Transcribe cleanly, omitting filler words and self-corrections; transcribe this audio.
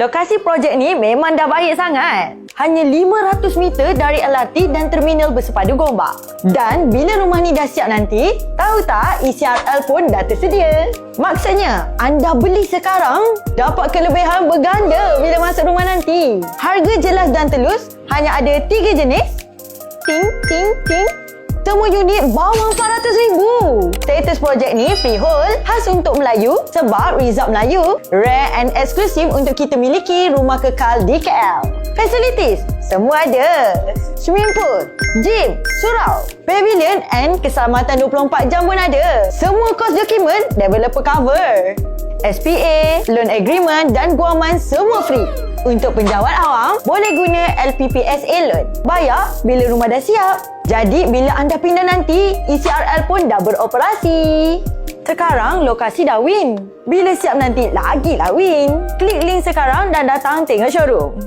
Lokasi projek ni memang dah baik sangat. Hanya 500 meter dari LRT dan terminal bersepadu Gombak. Dan bila rumah ni dah siap nanti, tahu tak ECRL pun dah tersedia. Maksudnya, anda beli sekarang, dapat kelebihan berganda bila masuk rumah nanti. Harga jelas dan telus, hanya ada 3 jenis. Ting, ting, ting. Semua unit bawah RM400,000. Status projek ni freehold, khas untuk Melayu sebab Rizab Melayu. Rare and eksklusif untuk kita miliki rumah kekal di KL. Facilities, semua ada. Swimming pool, gym, surau, pavilion and keselamatan 24 jam pun ada. Semua kos dokumen developer cover. SPA, loan agreement dan guaman semua free. Untuk penjawat awam, boleh guna LPPSA loan. Bayar bila rumah dah siap. Jadi, bila anda pindah nanti, ECRL pun dah beroperasi. Sekarang, lokasi dah win. Bila siap nanti, lagilah win. Klik link sekarang dan datang tengok showroom.